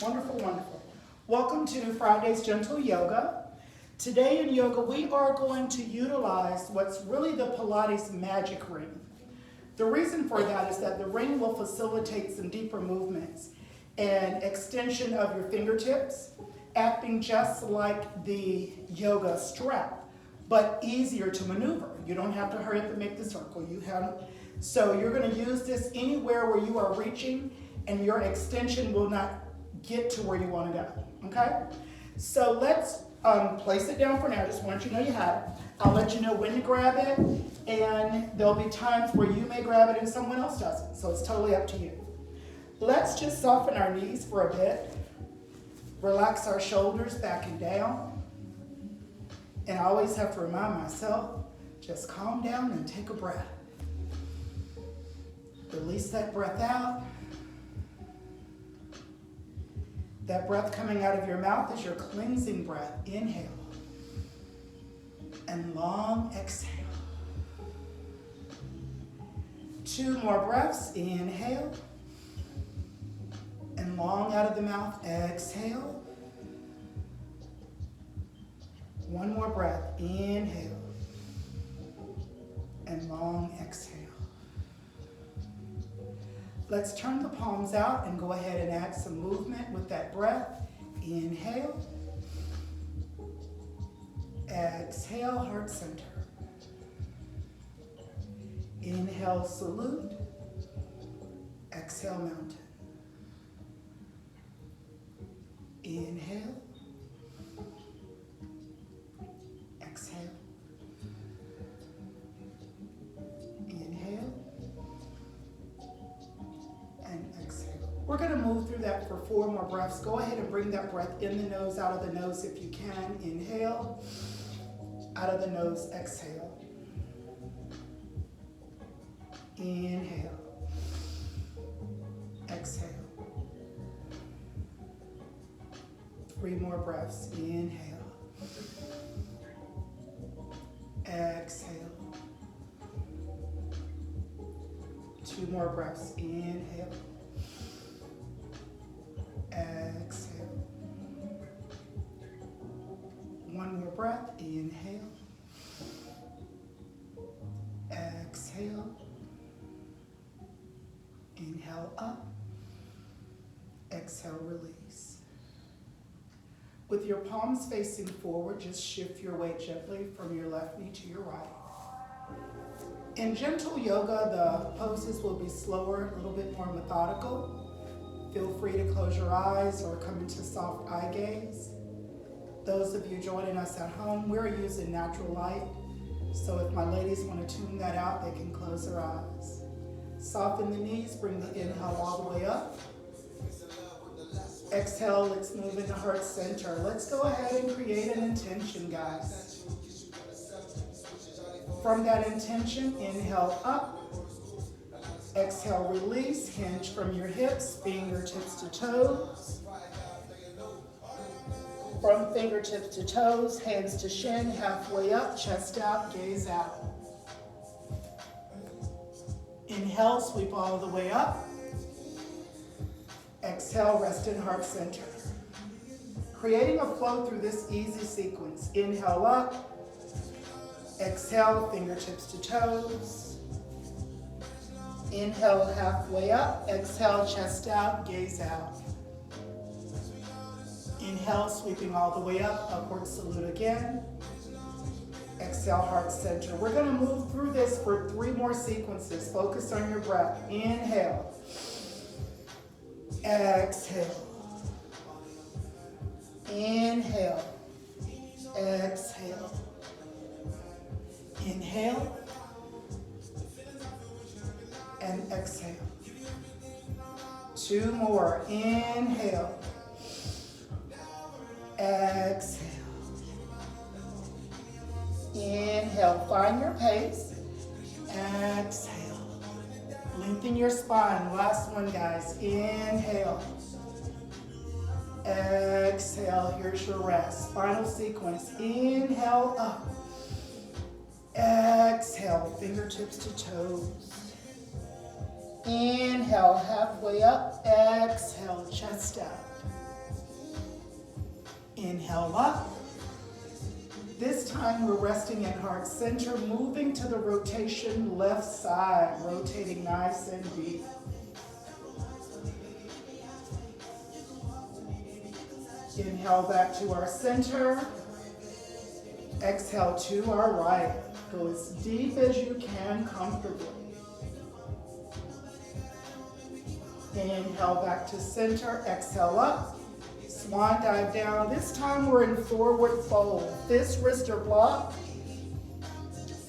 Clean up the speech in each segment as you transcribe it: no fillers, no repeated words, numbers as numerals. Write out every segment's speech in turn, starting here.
Wonderful, wonderful. Welcome to Friday's Gentle Yoga. Today in yoga, we are going to utilize what's really the Pilates magic ring. The reason for that is that the ring will facilitate some deeper movements and extension of your fingertips, acting just like the yoga strap, but easier to maneuver. You don't have to hurry up and make the circle. So you're going to use this anywhere where you are reaching, and your extension will not get to where you want to go, okay? So let's place it down for now. Just want you to know you have it. I'll let you know when to grab it, and there'll be times where you may grab it and someone else doesn't, so it's totally up to you. Let's just soften our knees for a bit. Relax our shoulders back and down. And I always have to remind myself, just calm down and take a breath. Release that breath out. That breath coming out of your mouth is your cleansing breath. Inhale. And long exhale. 2 more breaths. Inhale. And long out of the mouth. Exhale. 1 more breath. Inhale. And long exhale. Let's turn the palms out and go ahead and add some movement with that breath. Inhale. Exhale, heart center. Inhale, salute. Exhale, mountain. Inhale. Exhale. Inhale. And exhale. We're going to move through that for 4 more breaths. Go ahead and bring that breath in the nose, out of the nose if you can. Inhale. Out of the nose, exhale. Inhale. Exhale. 3 more breaths. Inhale. Exhale. 2 more breaths. Inhale. Exhale. 1 more breath. Inhale. Exhale. Inhale up. Exhale, release. With your palms facing forward, just shift your weight gently from your left knee to your right. In gentle yoga, the poses will be slower, a little bit more methodical. Feel free to close your eyes or come into soft eye gaze. Those of you joining us at home, we're using natural light. So if my ladies want to tune that out, they can close their eyes. Soften the knees, bring the inhale all the way up. Exhale, let's move into heart center. Let's go ahead and create an intention, guys. From that intention, inhale up. Exhale, release, hinge from your hips, fingertips to toes. From fingertips to toes, hands to shin, halfway up, chest out, gaze out. Inhale, sweep all the way up. Exhale, rest in heart center. Creating a flow through this easy sequence. Inhale up. Exhale, fingertips to toes. Inhale, halfway up. Exhale, chest out, gaze out. Inhale, sweeping all the way up, upward salute again. Exhale, heart center. We're going to move through this for 3 more sequences. Focus on your breath. Inhale. Exhale. Inhale. Exhale. Inhale. And exhale. 2 more. Inhale. Exhale. Inhale, find your pace. Exhale. Lengthen your spine. Last one, guys. Inhale. Exhale. Here's your rest. Final sequence. Inhale up. Exhale. Fingertips to toes. Inhale, halfway up. Exhale, chest out. Inhale up. This time we're resting in heart center, moving to the rotation left side, rotating nice and deep. Inhale back to our center. Exhale to our right. Go as deep as you can comfortably. Inhale back to center. Exhale up. Swan dive down. This time we're in forward fold. Fist, wrist, or block.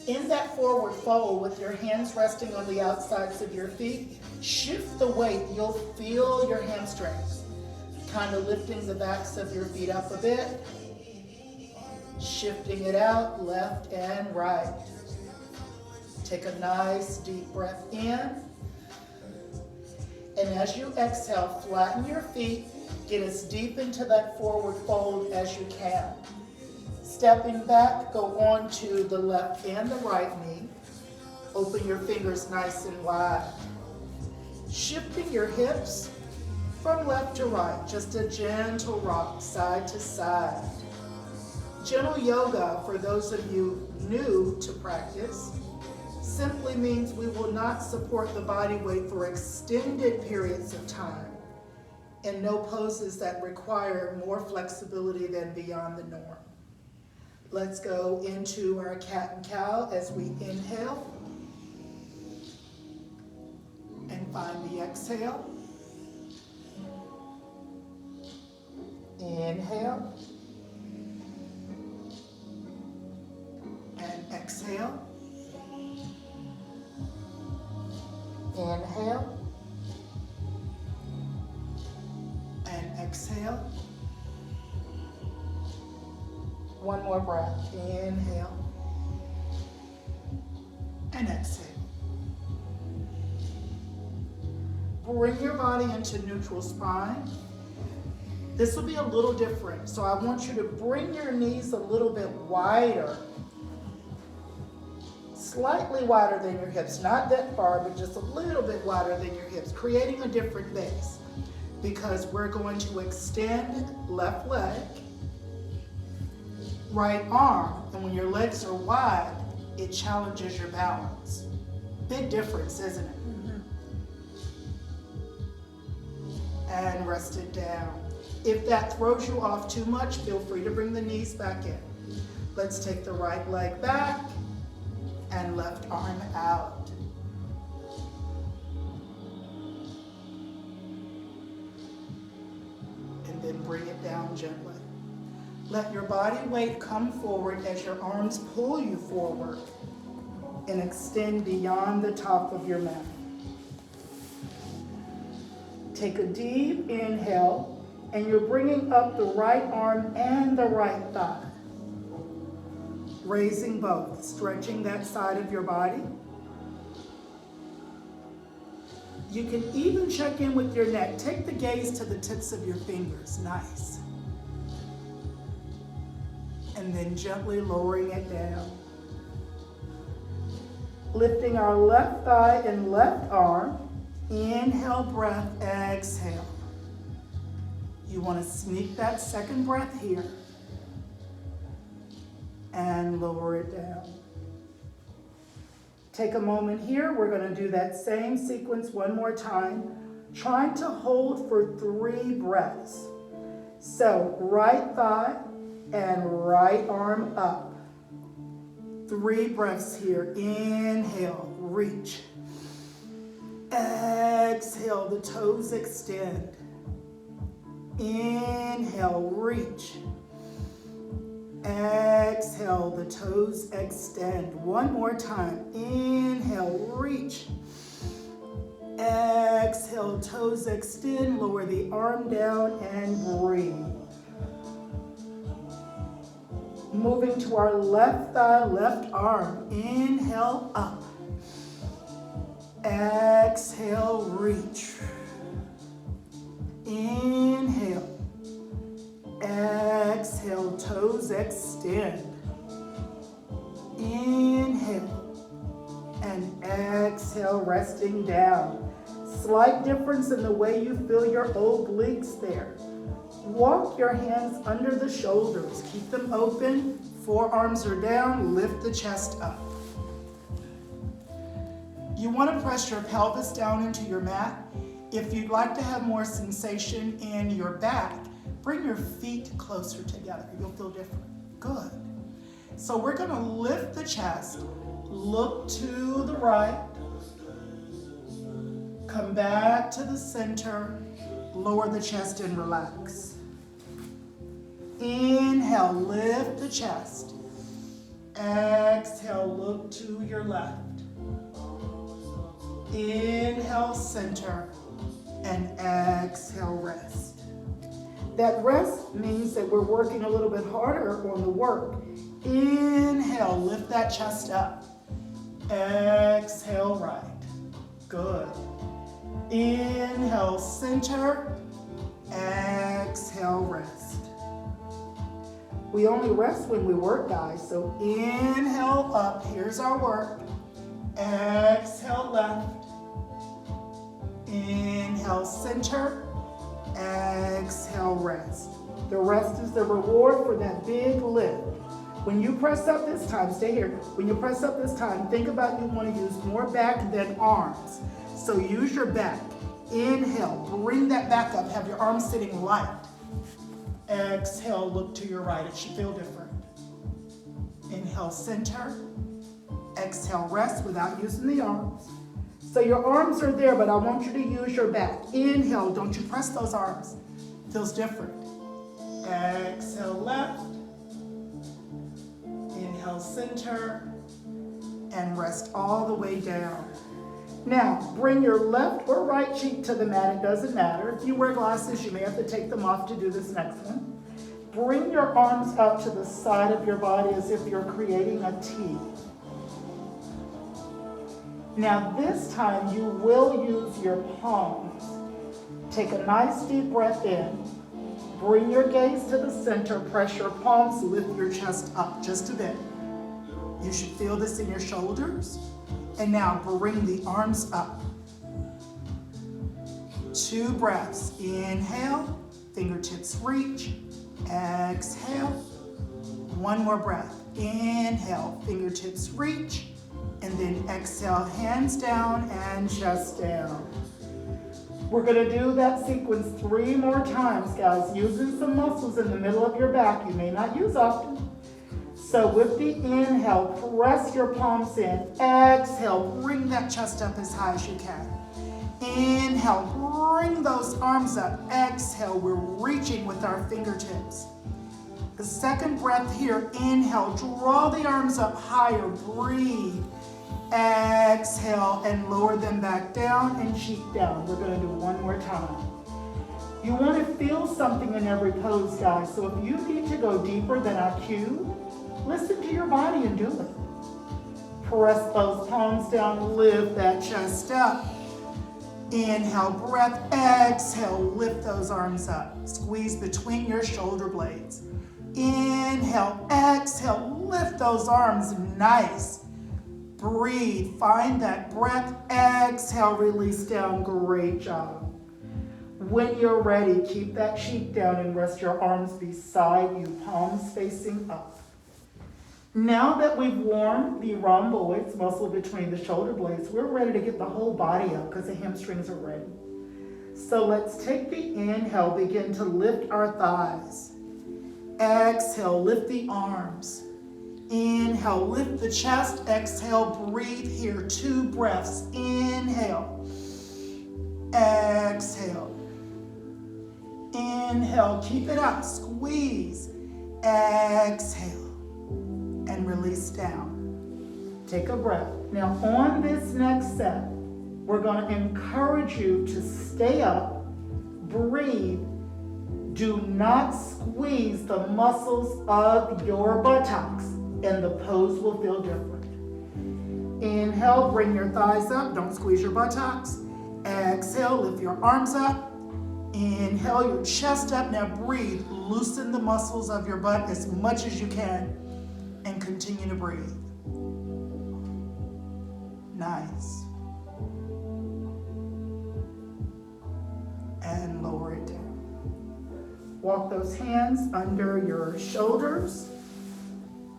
In that forward fold with your hands resting on the outsides of your feet, shift the weight. You'll feel your hamstrings. Kind of lifting the backs of your feet up a bit. Shifting it out, left and right. Take a nice deep breath in. And as you exhale, flatten your feet. Get as deep into that forward fold as you can. Stepping back, go on to the left and the right knee. Open your fingers nice and wide. Shifting your hips from left to right, just a gentle rock side to side. Gentle yoga, for those of you new to practice, simply means we will not support the body weight for extended periods of time and no poses that require more flexibility than beyond the norm. Let's go into our cat and cow as we inhale and find the exhale. Inhale and exhale. Inhale and exhale. One more breath. Inhale and exhale. Bring your body into neutral spine. This will be a little different, so I want you to bring your knees a little bit wider. Slightly wider than your hips, not that far, but just a little bit wider than your hips, creating a different base. Because we're going to extend left leg, right arm, and when your legs are wide, it challenges your balance. Big difference, isn't it? And rest it down. If that throws you off too much, feel free to bring the knees back in. Let's take the right leg back and left arm out. And then bring it down gently. Let your body weight come forward as your arms pull you forward and extend beyond the top of your mat. Take a deep inhale, and you're bringing up the right arm and the right thigh. Raising both, stretching that side of your body. You can even check in with your neck. Take the gaze to the tips of your fingers. Nice. And then gently lowering it down. Lifting our left thigh and left arm. Inhale, breath, exhale. You want to sneak that second breath here. And lower it down. Take a moment here. We're going to do that same sequence one more time, trying to hold for 3 breaths. So right thigh and right arm up. 3 breaths here. Inhale, reach. Exhale, the toes extend. Inhale, reach. Exhale, the toes extend. One more time. Inhale, reach. Exhale, toes extend. Lower the arm down and breathe. Moving to our left thigh, left arm. Inhale, up. Exhale, reach. Inhale. Exhale, toes extend. Inhale. And exhale, resting down. Slight difference in the way you feel your obliques there. Walk your hands under the shoulders. Keep them open. Forearms are down. Lift the chest up. You want to press your pelvis down into your mat. If you'd like to have more sensation in your back, bring your feet closer together. You'll feel different. Good. So we're going to lift the chest. Look to the right. Come back to the center. Lower the chest and relax. Inhale, lift the chest. Exhale, look to your left. Inhale, center, and exhale, rest. That rest means that we're working a little bit harder on the work. Inhale, lift that chest up. Exhale, right. Good. Inhale, center. Exhale, rest. We only rest when we work, guys. So inhale up. Here's our work. Exhale, left. Inhale, center. Exhale, rest. The rest is the reward for that big lift. When you press up this time, stay here. When you press up this time, think about you want to use more back than arms. So use your back. Inhale, bring that back up. Have your arms sitting light. Exhale, look to your right. It should feel different. Inhale, center. Exhale, rest without using the arms. So your arms are there, but I want you to use your back. Inhale, don't you press those arms. Feels different. Exhale, left. Inhale, center. And rest all the way down. Now, bring your left or right cheek to the mat. It doesn't matter. If you wear glasses, you may have to take them off to do this next one. Bring your arms up to the side of your body as if you're creating a T. Now, this time, you will use your palms. Take a nice deep breath in. Bring your gaze to the center. Press your palms. Lift your chest up just a bit. You should feel this in your shoulders. And now bring the arms up. 2 breaths. Inhale, fingertips reach. Exhale. 1 more breath. Inhale, fingertips reach. And then exhale, hands down and chest down. We're going to do that sequence 3 more times, guys, using some muscles in the middle of your back you may not use often. So with the inhale, press your palms in. Exhale, bring that chest up as high as you can. Inhale, bring those arms up. Exhale, we're reaching with our fingertips. The second breath here, inhale, draw the arms up higher, breathe. Exhale, and lower them back down and cheek down. We're gonna do 1 more time. You wanna feel something in every pose, guys. So if you need to go deeper than our cue, listen to your body and do it. Press those palms down, lift that chest up. Inhale, breath, exhale, lift those arms up. Squeeze between your shoulder blades. Inhale, exhale, lift those arms, nice. Breathe, find that breath, exhale, release down, great job. When you're ready, keep that cheek down and rest your arms beside you, palms facing up. Now that we've warmed the rhomboids, muscle between the shoulder blades, we're ready to get the whole body up because the hamstrings are ready. So let's take the inhale, begin to lift our thighs. Exhale, lift the arms. Inhale, lift the chest. Exhale, breathe here. 2 breaths. Inhale. Exhale. Inhale, keep it up. Squeeze. Exhale. And release down. Take a breath. Now on this next set, we're going to encourage you to stay up, breathe. Do not squeeze the muscles of your buttocks, and the pose will feel different. Inhale, bring your thighs up. Don't squeeze your buttocks. Exhale, lift your arms up. Inhale, your chest up. Now breathe. Loosen the muscles of your butt as much as you can. And continue to breathe. Nice. And lower it down. Walk those hands under your shoulders.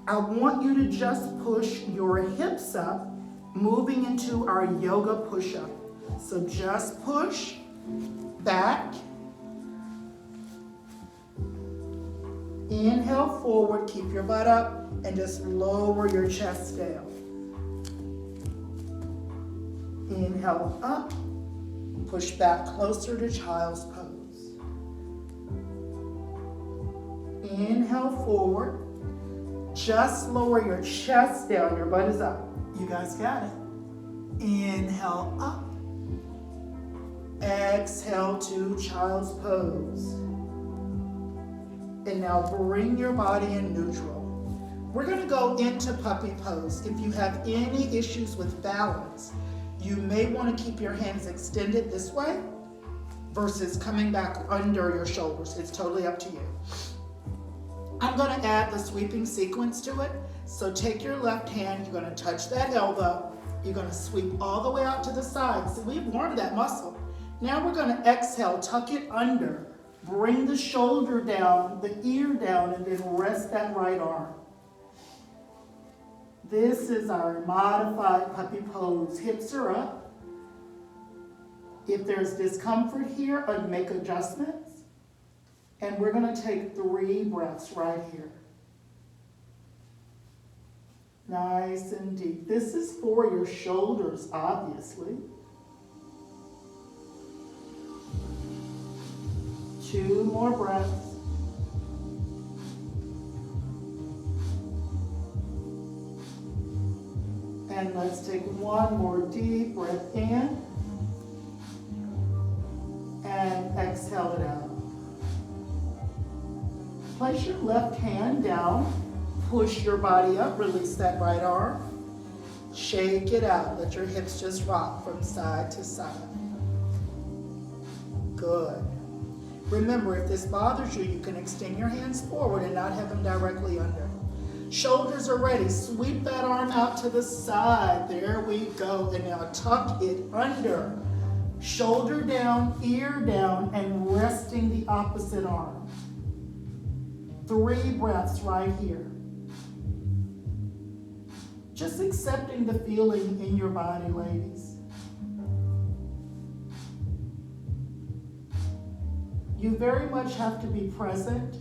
I want you to just push your hips up, moving into our yoga push-up. So just push back. Inhale forward, keep your butt up, and just lower your chest down. Inhale up, push back closer to child's pose. Inhale forward, just lower your chest down, your butt is up. You guys got it. Inhale up. Exhale to child's pose. And now bring your body in neutral. We're gonna go into puppy pose. If you have any issues with balance, you may wanna keep your hands extended this way versus coming back under your shoulders. It's totally up to you. I'm gonna add the sweeping sequence to it. So take your left hand, you're gonna touch that elbow, you're gonna sweep all the way out to the side. So we've warmed that muscle. Now we're gonna exhale, tuck it under, bring the shoulder down, the ear down, and then rest that right arm. This is our modified puppy pose. Hips are up. If there's discomfort here, make adjustments. And we're gonna take 3 breaths right here. Nice and deep. This is for your shoulders, obviously. 2 more breaths. And let's take 1 more deep breath in. And exhale it out. Place your left hand down. Push your body up. Release that right arm. Shake it out. Let your hips just rock from side to side. Good. Remember, if this bothers you, you can extend your hands forward and not have them directly under. Shoulders are ready. Sweep that arm out to the side. There we go. And now tuck it under. Shoulder down, ear down, and resting the opposite arm. 3 breaths right here. Just accepting the feeling in your body, ladies. You very much have to be present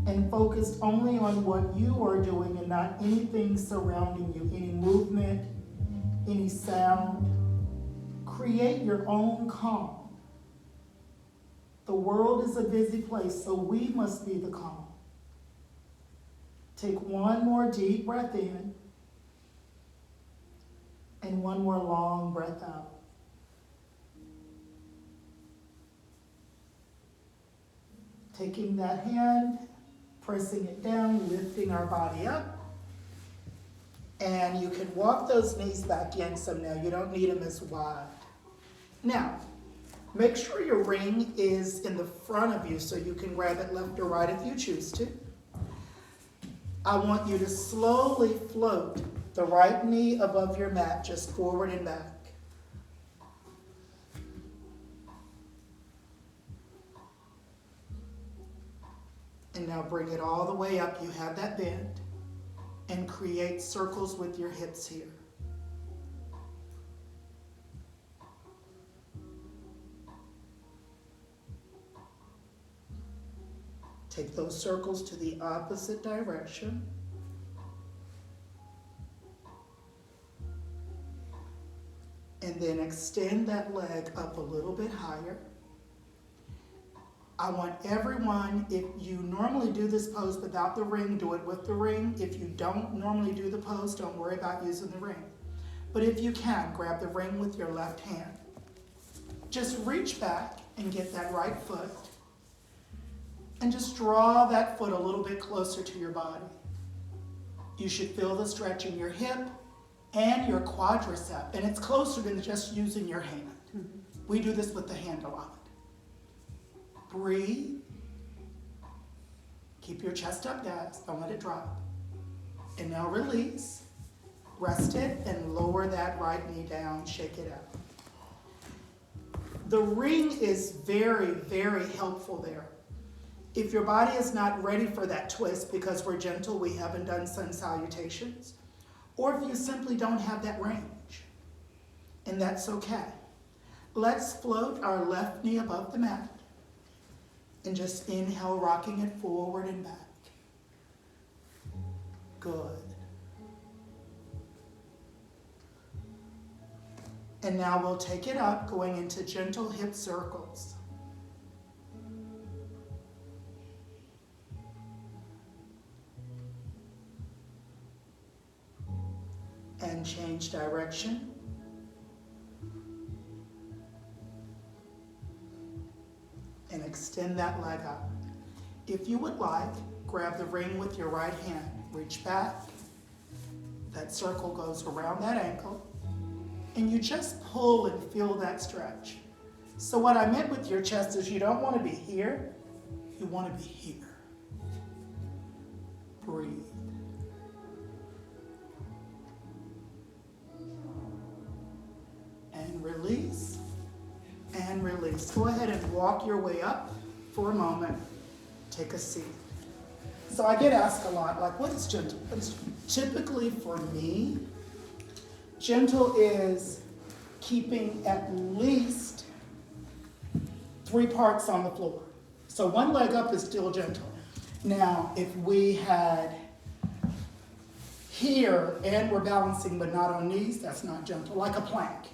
and focused only on what you are doing and not anything surrounding you, any movement, any sound. Create your own calm. The world is a busy place, so we must be the calm. Take 1 more deep breath in and 1 more long breath out. Taking that hand, pressing it down, lifting our body up. And you can walk those knees back in some now. You don't need them as wide. Now, make sure your ring is in the front of you so you can grab it left or right if you choose to. I want you to slowly float the right knee above your mat, just forward and back. And now bring it all the way up. You have that bend. And create circles with your hips here. Take those circles to the opposite direction. And then extend that leg up a little bit higher. I want everyone, if you normally do this pose without the ring, do it with the ring. If you don't normally do the pose, don't worry about using the ring. But if you can, grab the ring with your left hand. Just reach back and get that right foot. And just draw that foot a little bit closer to your body. You should feel the stretch in your hip and your quadricep. And it's closer than just using your hand. We do this with the hand a lot. Breathe. Keep your chest up, guys. Don't let it drop. And now release. Rest it and lower that right knee down. Shake it out. The ring is very, very helpful there. If your body is not ready for that twist because we're gentle, we haven't done sun salutations, or if you simply don't have that range, and that's okay. Let's float our left knee above the mat and just inhale, rocking it forward and back. Good. And now we'll take it up, going into gentle hip circles. And change direction. And extend that leg up. If you would like, grab the ring with your right hand. Reach back. That circle goes around that ankle. And you just pull and feel that stretch. So what I meant with your chest is you don't want to be here. You want to be here. Breathe. And release. And release. Go ahead and walk your way up for a moment. Take a seat. So I get asked a lot, like, what is gentle? Typically for me, gentle is keeping at least 3 parts on the floor. So one leg up is still gentle. Now, if we had here and we're balancing but not on knees, that's not gentle, like a plank.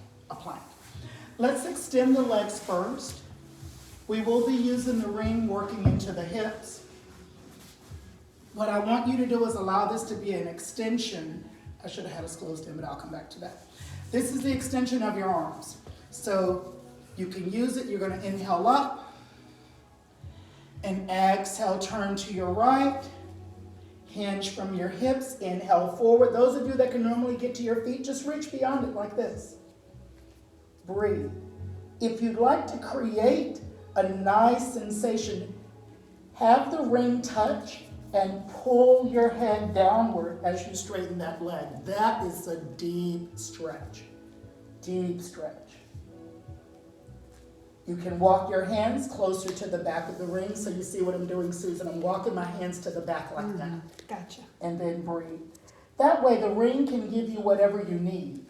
Let's extend the legs first. We will be using the ring working into the hips. What I want you to do is allow this to be an extension. I should have had us closed in, but I'll come back to that. This is the extension of your arms. So you can use it. You're going to inhale up and exhale, turn to your right. Hinge from your hips, inhale forward. Those of you that can normally get to your feet, just reach beyond it like this. Breathe. If you'd like to create a nice sensation, have the ring touch and pull your head downward as you straighten that leg. That is a deep stretch. Deep stretch. You can walk your hands closer to the back of the ring so you see what I'm doing, Susan. I'm walking my hands to the back like that. Gotcha. And then breathe. That way the ring can give you whatever you need.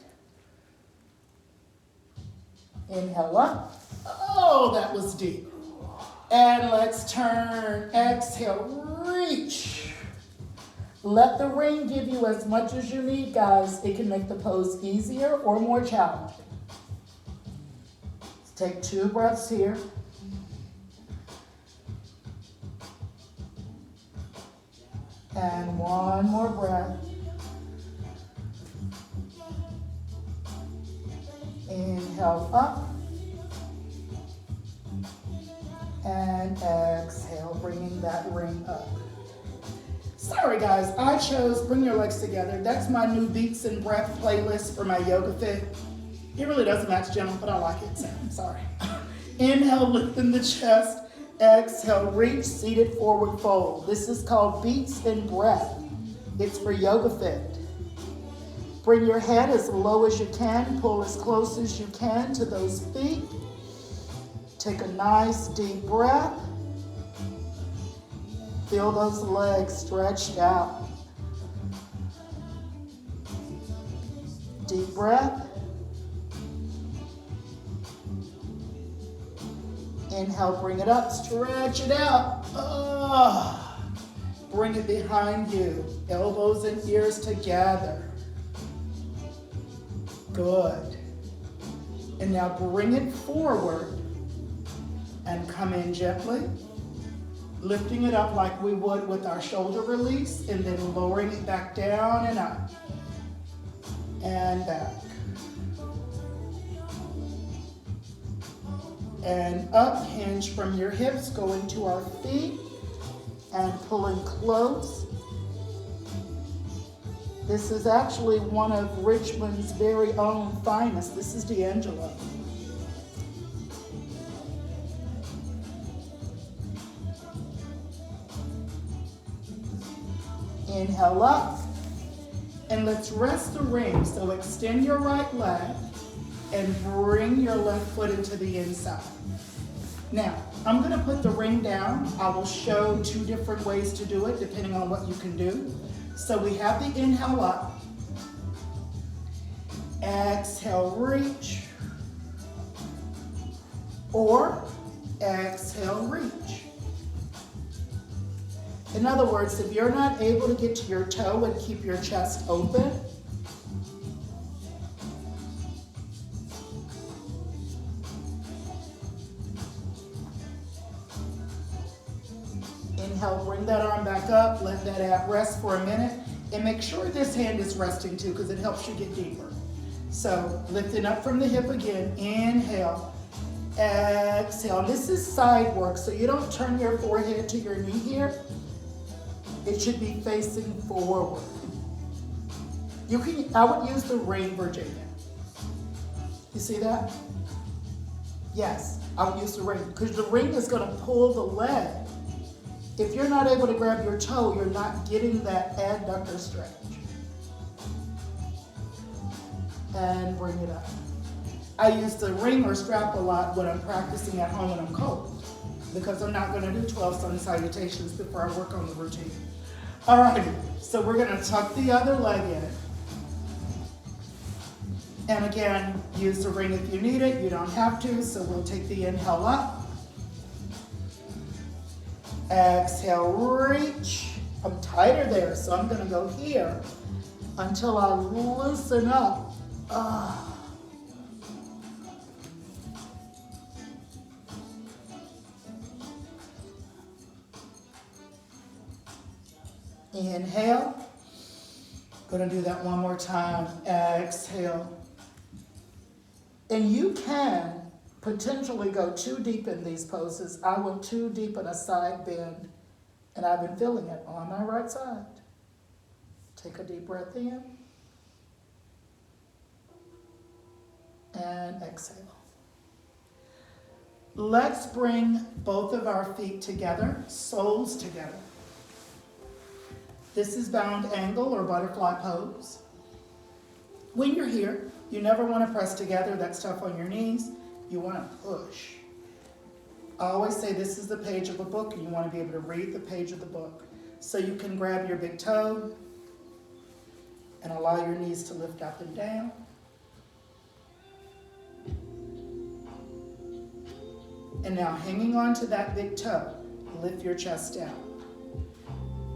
Inhale up. Oh, that was deep. And let's turn. Exhale, reach. Let the ring give you as much as you need, guys. It can make the pose easier or more challenging. Let's take 2 breaths here. And 1 more breath. Inhale up. And exhale, bringing that ring up. Sorry guys, I chose Bring Your Legs Together. That's my new Beats and Breath playlist for my yoga fit. It really doesn't match gentle, but I like it, so I'm sorry. Inhale, lifting the chest. Exhale, reach, seated forward fold. This is called Beats and Breath. It's for yoga fit. Bring your head as low as you can. Pull as close as you can to those feet. Take a nice deep breath. Feel those legs stretched out. Deep breath. Inhale, bring it up, stretch it out. Bring it behind you. Elbows and ears together. Good. And now bring it forward and come in gently, lifting it up like we would with our shoulder release, and then lowering it back down and up and back and up. Hinge from your hips, going to our feet and pulling close. This is actually one of Richmond's very own finest. This is D'Angelo. Inhale up, and let's rest the ring. So extend your right leg and bring your left foot into the inside. Now, I'm gonna put the ring down. I will show 2 different ways to do it depending on what you can do. So we have the inhale up. Exhale, reach. Or exhale, reach. In other words, if you're not able to get to your toe and keep your chest open, inhale, bring that arm back up, let that ab rest for a minute, and make sure this hand is resting too because it helps you get deeper. So lifting up from the hip again, inhale, exhale. This is side work, so you don't turn your forehead to your knee here. It should be facing forward. I would use the ring, Virginia. You see that? Yes, I would use the ring because the ring is going to pull the leg. If you're not able to grab your toe, you're not getting that adductor stretch. And bring it up. I use the ring or strap a lot when I'm practicing at home and I'm cold because I'm not going to do 12 sun salutations before I work on the routine. All right, so we're going to tuck the other leg in. And again, use the ring if you need it. You don't have to, so we'll take the inhale up. Exhale, reach. I'm tighter there, so I'm going to go here until I loosen up. Inhale. Gonna do that one more time. Exhale. And you can potentially go too deep in these poses. I went too deep in a side bend, and I've been feeling it on my right side. Take a deep breath in. And exhale. Let's bring both of our feet together, soles together. This is bound angle or butterfly pose. When you're here, you never want to press together. That's tough on your knees. You want to push. I always say this is the page of a book and you want to be able to read the page of the book. So you can grab your big toe and allow your knees to lift up and down. And now hanging on to that big toe, lift your chest down.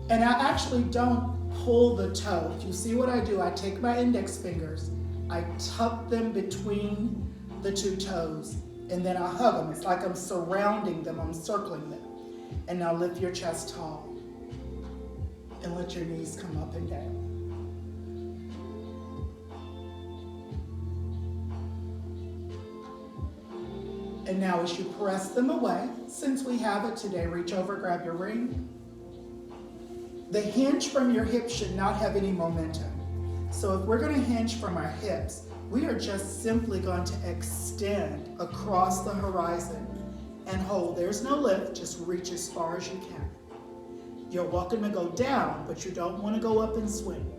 And I actually don't pull the toe. You see what I do? I take my index fingers, I tuck them between the 2 toes, and then I hug them. It's like I'm surrounding them, I'm circling them. And now lift your chest tall and let your knees come up and down. And now as you press them away, since we have it today, reach over, grab your ring. The hinge from your hips should not have any momentum. So if we're going to hinge from our hips, we are just simply going to extend across the horizon and hold. There's no lift, just reach as far as you can. You're welcome to go down, but you don't want to go up and swing.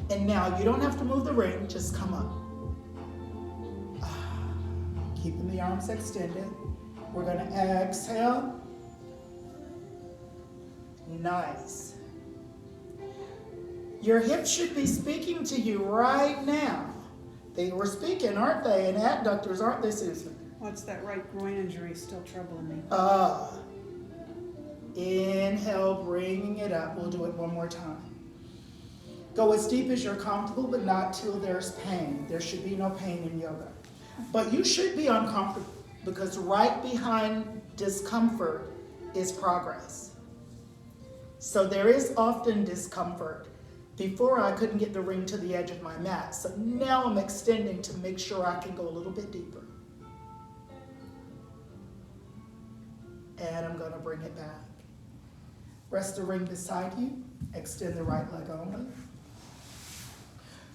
And now you don't have to move the ring, just come up. Keeping the arms extended. We're going to exhale. Nice. Your hips should be speaking to you right now. They were speaking, aren't they? And adductors, aren't they, Susan? What's that right groin injury still troubling me? Inhale, bringing it up. We'll do it one more time. Go as deep as you're comfortable, but not till there's pain. There should be no pain in yoga. But you should be uncomfortable because right behind discomfort is progress. So there is often discomfort. Before I couldn't get the ring to the edge of my mat. So now I'm extending to make sure I can go a little bit deeper. And I'm going to bring it back. Rest the ring beside you. Extend the right leg only.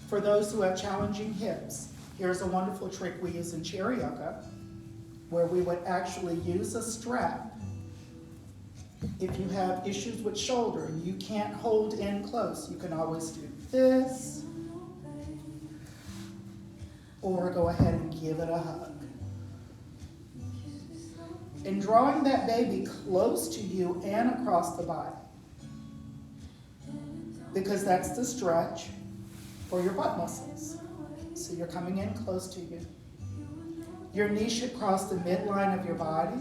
For those who have challenging hips, here's a wonderful trick we use in chair yoga, where we would actually use a strap. If you have issues with shoulder and you can't hold in close, you can always do this, or go ahead and give it a hug. and drawing that baby close to you and across the body. Because that's the stretch for your butt muscles. So you're coming in close to you. Your knee should cross the midline of your body.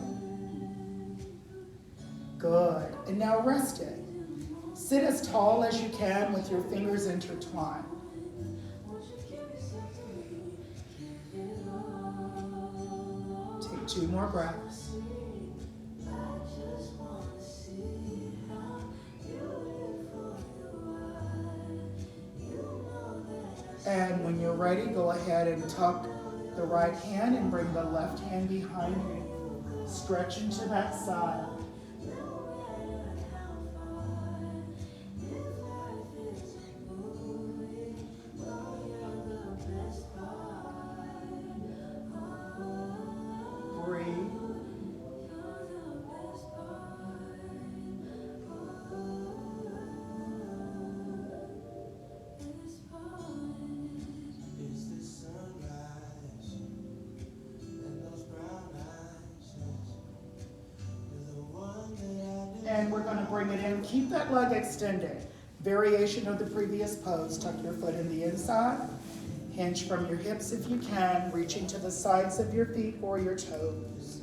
Good. And now rest it. Sit as tall as you can with your fingers intertwined. Take 2 more breaths. And when you're ready, go ahead and tuck the right hand and bring the left hand behind you. Stretch into that side. Breathe. And we're going to bring it in. Keep that leg extended. Variation of the previous pose. Tuck your foot in the inside. Hinge from your hips if you can, reaching to the sides of your feet or your toes.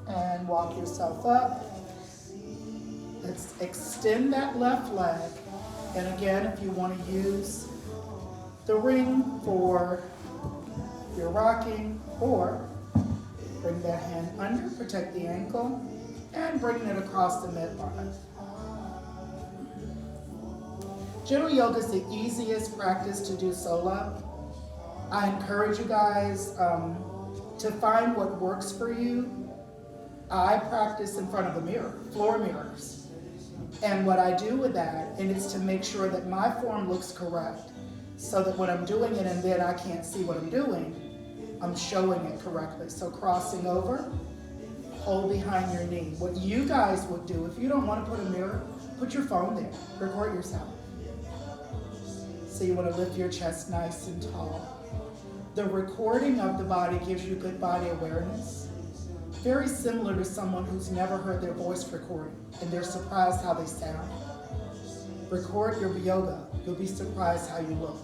And walk yourself up. Let's extend that left leg. And again, if you want to use the ring for your rocking, or bring that hand under, protect the ankle, and bring it across the midline. Gentle yoga is the easiest practice to do solo. I encourage you guys to find what works for you. I practice in front of a mirror, floor mirrors. And what I do with that, and it's to make sure that my form looks correct, so that when I'm doing it and then I can't see what I'm doing, I'm showing it correctly. So crossing over, hold behind your knee. What you guys would do, if you don't want to put a mirror, put your phone there, record yourself. So you want to lift your chest nice and tall. The recording of the body gives you good body awareness. Very similar to someone who's never heard their voice recorded and they're surprised how they sound. Record your yoga. You'll be surprised how you look.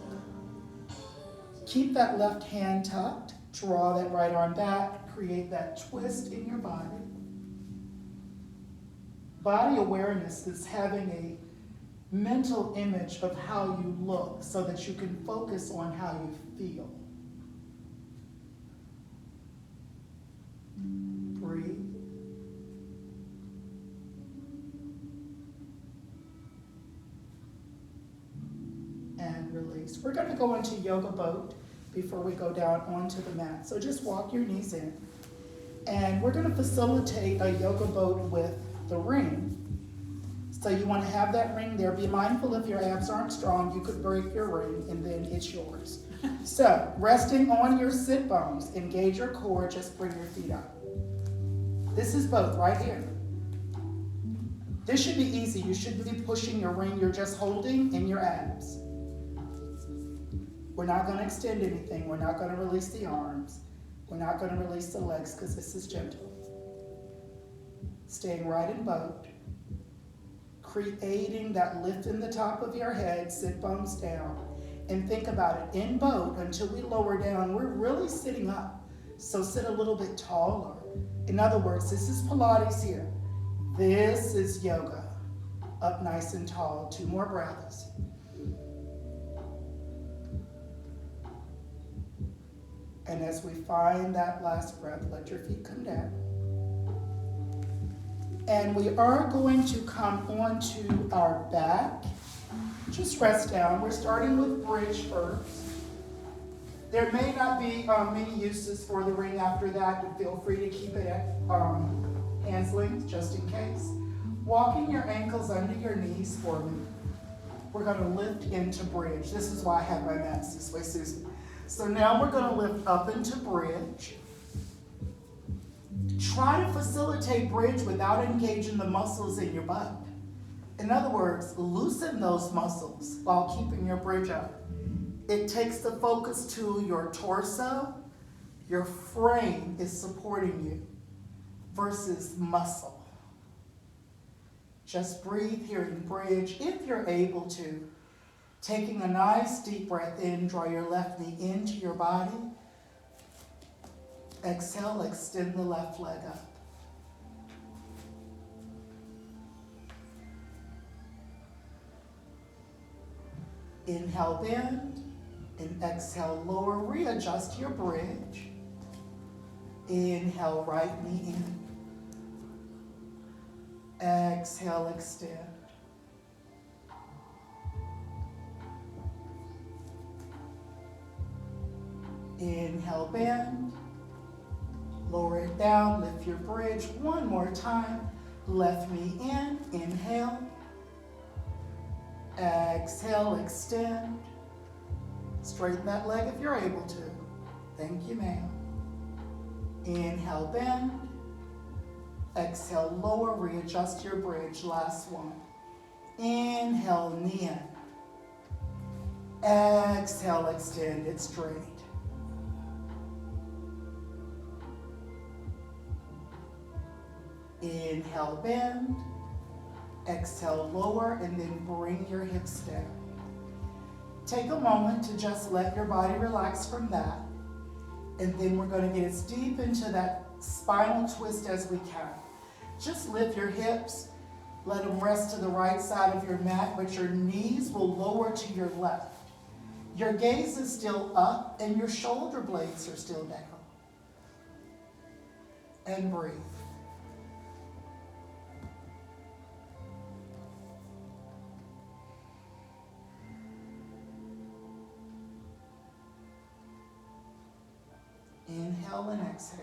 Keep that left hand tucked. Draw that right arm back. Create that twist in your body. Body awareness is having a mental image of how you look so that you can focus on how you feel. Breathe. And release. We're going to go into yoga boat before we go down onto the mat. So just walk your knees in. And we're going to facilitate a yoga boat with the ring. So you want to have that ring there. Be mindful if your abs aren't strong, you could break your ring and then it's yours. So resting on your sit bones, engage your core, just bring your feet up. This is both right here. This should be easy. You shouldn't be pushing your ring. You're just holding in your abs. We're not going to extend anything. We're not going to release the arms. We're not going to release the legs because this is gentle. Staying right in boat. Creating that lift in the top of your head, sit bones down. And think about it. In boat, until we lower down, we're really sitting up. So sit a little bit taller. In other words, this is Pilates here. This is yoga. Up nice and tall. 2 more breaths. And as we find that last breath, let your feet come down. And we are going to come onto our back. Just rest down. We're starting with bridge first. There may not be many uses for the ring after that, but feel free to keep it at hand's length just in case. Walking your ankles under your knees for me. we're gonna lift into bridge. This is why I have my mats this way, Susan. So now we're gonna lift up into bridge. Try to facilitate bridge without engaging the muscles in your butt. In other words, loosen those muscles while keeping your bridge up. It takes the focus to your torso. Your frame is supporting you versus muscle. Just breathe here in bridge if you're able to. Taking a nice deep breath in, draw your left knee into your body. Exhale, extend the left leg up. Inhale, bend, and exhale, lower. Readjust your bridge. Inhale, right knee in. Exhale, extend. Inhale, bend. Lower it down, lift your bridge. One more time. Left knee in, inhale. Exhale, extend. Straighten that leg if you're able to. Thank you, ma'am. Inhale, bend. Exhale, lower, readjust your bridge. Last one. Inhale, knee in. Exhale, extend it straight. Inhale, bend. Exhale, lower, and then bring your hips down. Take a moment to just let your body relax from that. And then we're going to get as deep into that spinal twist as we can. Just lift your hips. Let them rest to the right side of your mat, but your knees will lower to your left. Your gaze is still up, and your shoulder blades are still down. And breathe. Inhale and exhale.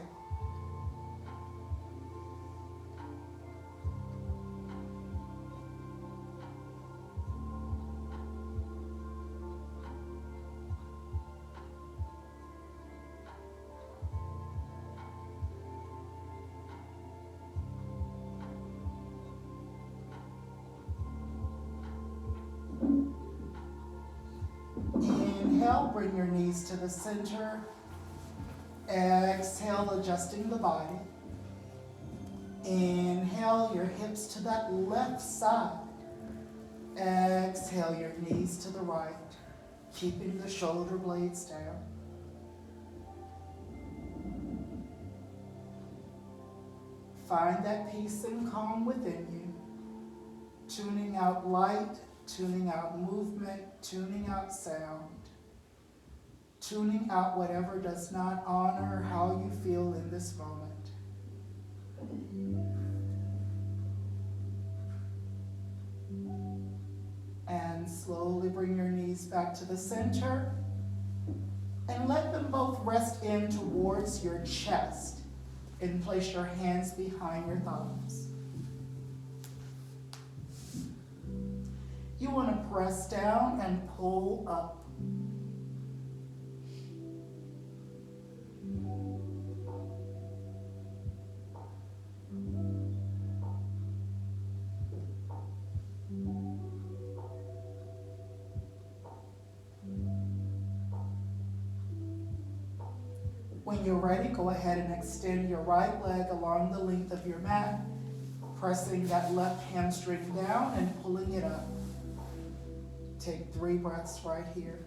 Inhale, bring your knees to the center. Exhale, adjusting the body. Inhale, your hips to that left side. Exhale, your knees to the right, keeping the shoulder blades down. Find that peace and calm within you. Tuning out light, tuning out movement, tuning out sound. Tuning out whatever does not honor how you feel in this moment. And slowly bring your knees back to the center and let them both rest in towards your chest and place your hands behind your thumbs. You want to press down and pull up. When you're ready, go ahead and extend your right leg along the length of your mat, pressing that left hamstring down and pulling it up. Take 3 breaths right here.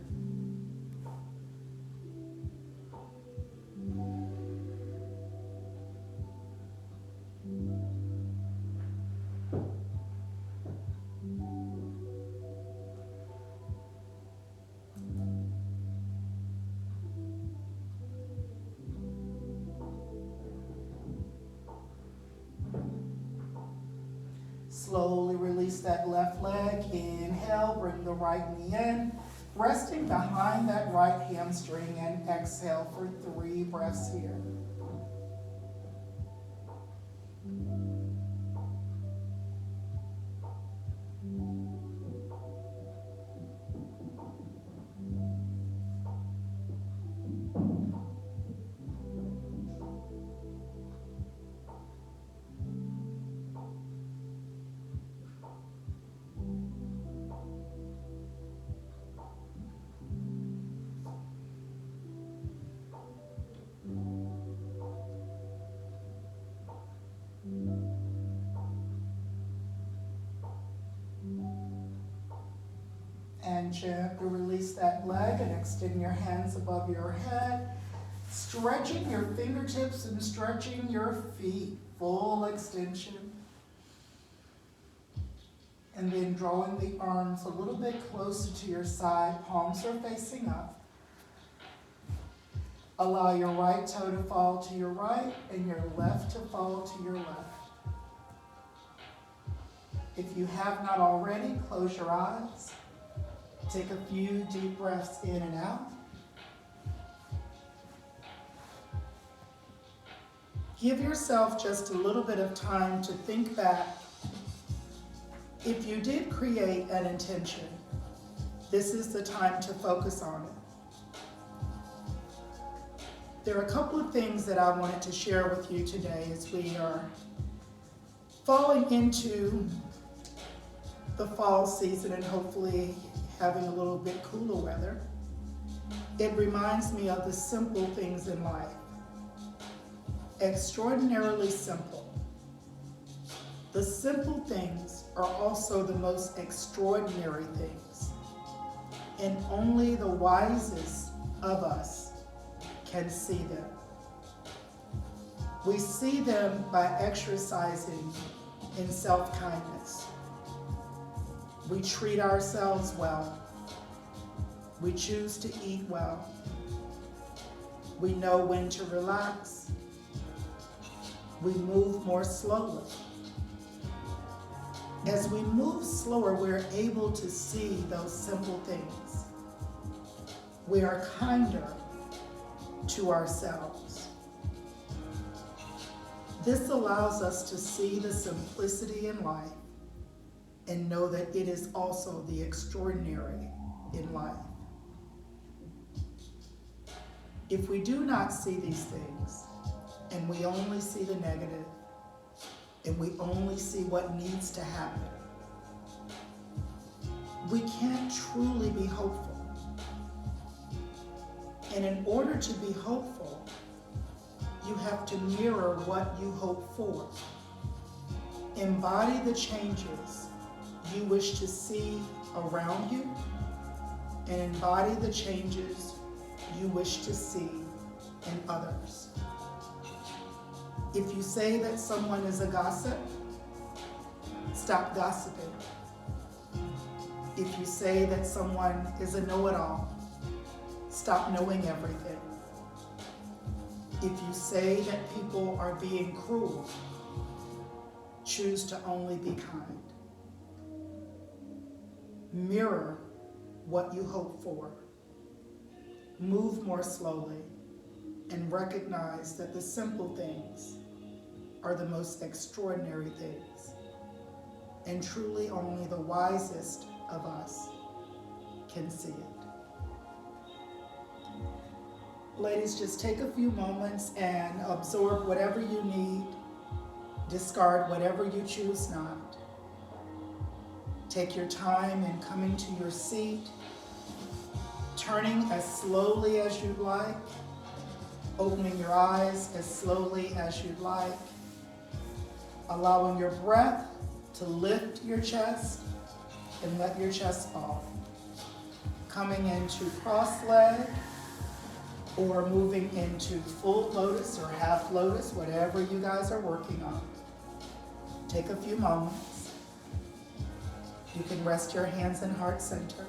Slowly release that left leg. Inhale, bring the right knee in, resting behind that right hamstring, and exhale for 3 breaths here. And gently release that leg and extend your hands above your head, stretching your fingertips and stretching your feet, full extension. And then drawing the arms a little bit closer to your side, palms are facing up. Allow your right toe to fall to your right and your left to fall to your left. If you have not already, close your eyes. Take a few deep breaths in and out. Give yourself just a little bit of time to think back. If you did create an intention, this is the time to focus on it. There are a couple of things that I wanted to share with you today as we are falling into the fall season and hopefully having a little bit cooler weather. It reminds me of the simple things in life. Extraordinarily simple. The simple things are also the most extraordinary things. And only the wisest of us can see them. We see them by exercising in self-kindness. We treat ourselves well. We choose to eat well. We know when to relax. We move more slowly. As we move slower, we're able to see those simple things. We are kinder to ourselves. This allows us to see the simplicity in life and know that it is also the extraordinary in life. If we do not see these things, and we only see the negative, and we only see what needs to happen, we can't truly be hopeful. And in order to be hopeful, you have to mirror what you hope for. Embody the changes you wish to see around you, and embody the changes you wish to see in others. If you say that someone is a gossip, stop gossiping. If you say that someone is a know-it-all, stop knowing everything. If you say that people are being cruel, choose to only be kind. Mirror what you hope for. Move more slowly and recognize that the simple things are the most extraordinary things. And truly only the wisest of us can see it. Ladies, just take a few moments and absorb whatever you need. Discard whatever you choose not. Take your time in coming to your seat, turning as slowly as you'd like, opening your eyes as slowly as you'd like, allowing your breath to lift your chest and let your chest fall. Coming into cross leg or moving into full lotus or half lotus, whatever you guys are working on. Take a few moments. You can rest your hands in heart center.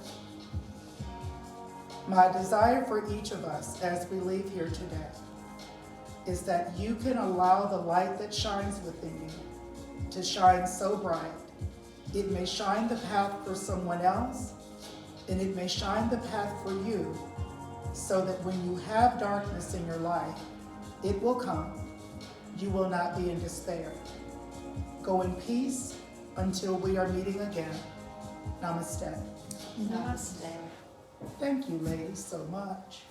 My desire for each of us as we leave here today is that you can allow the light that shines within you to shine so bright. It may shine the path for someone else, and it may shine the path for you, so that when you have darkness in your life, it will come. You will not be in despair. Go in peace until we are meeting again. Namaste. Namaste. Thank you, ladies, so much.